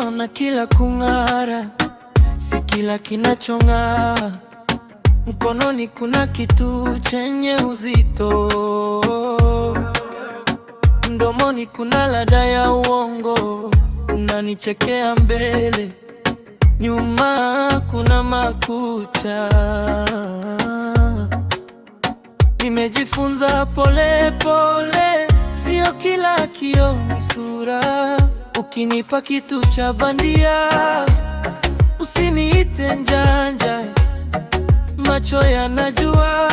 Naona kila kung'ara, si kila kinachong'aa. Mkononi kuna kitu chenye uzito, mdomoni kuna ladha ya uongo. Unanichekea mbele, nyuma kuna makucha. Nimejifunza pole pole, sio kila kioo ni sura. Ukinipa kitu cha bandia, usiniite mjanja. Macho yanajua,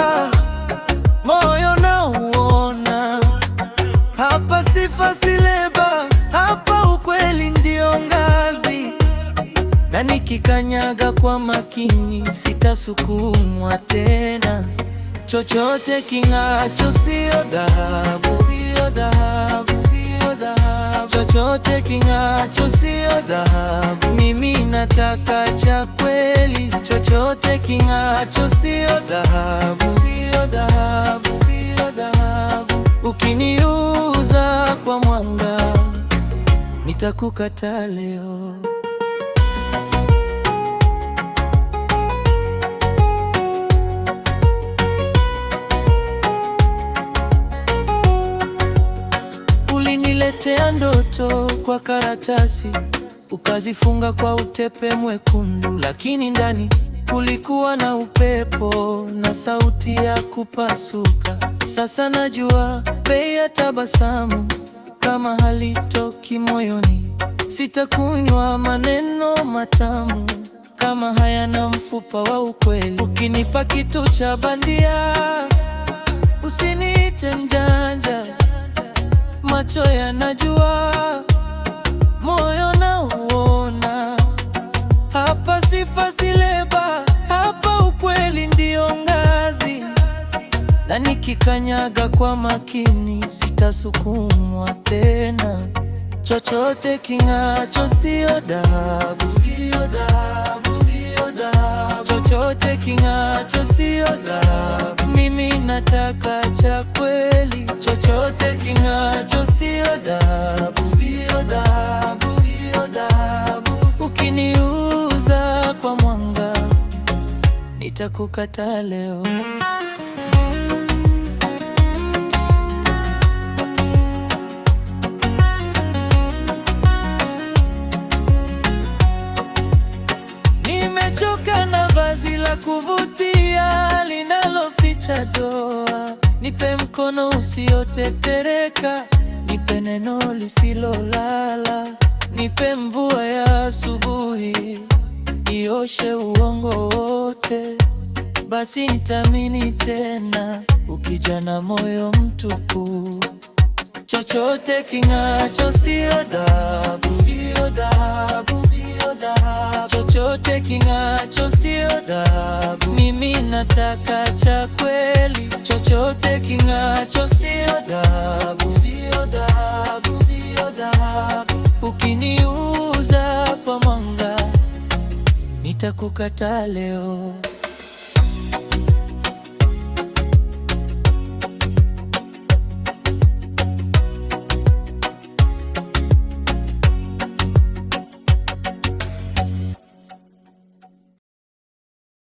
moyo nauona. Hapa sifa si leba, hapa ukweli ndio ngazi. Na nikikanyaga kwa makini, sitasukumwa tena. Chochote king'aacho sio dhahabu, sio dhahabu, sio dhahabu. Chochote king'aacho sio dhahabu, mimi nataka cha kweli. Chochote king'aacho sio dhahabu, sio dhahabu, sio dhahabu. Ukiniuza kwa mwanga, nitakukata leo. Uliniletea ndoto kwa karatasi, ukazifunga kwa utepe mwekundu, lakini ndani kulikuwa na upepo na sauti ya kupasuka. Sasa najua bei ya tabasamu kama halitoki moyoni. Sitakunywa maneno matamu kama hayana mfupa wa ukweli. Ukinipa kitu cha bandia, usiniite mjanja. Macho yanajua, moyo nauona. Hapa sifa si leba, hapa ukweli ndio ngazi. Na nikikanyaga kwa makini, sitasukumwa tena. Chochote king'aacho sio dhahabu, sio dhahabu, sio dhahabu. Chochote king'aacho sio dhahabu, mimi nataka cha kweli. Chochote king'aacho sio dhahabu, sio dhahabu, sio dhahabu. Ukiniuza kwa mwanga, nitakukata leo. Nimechoka na vazi la kuvutia linaloficha doa. Nipe mkono usiotetereka, nipe neno lisilolala. Nipe mvua ya asubuhi, ioshe uongo wote. Basi nitaamini tena, ukija na moyo mtupu. Chochote king'aacho sio dhahabu, sio dhahabu, sio dhahabu. Chochote king'aacho sio dhahabu, mimi nataka cha kweli. Chochote king'aacho sio dhahabu, sio dhahabu, sio dhahabu. Ukiniuza kwa mwanga, nitakukata leo.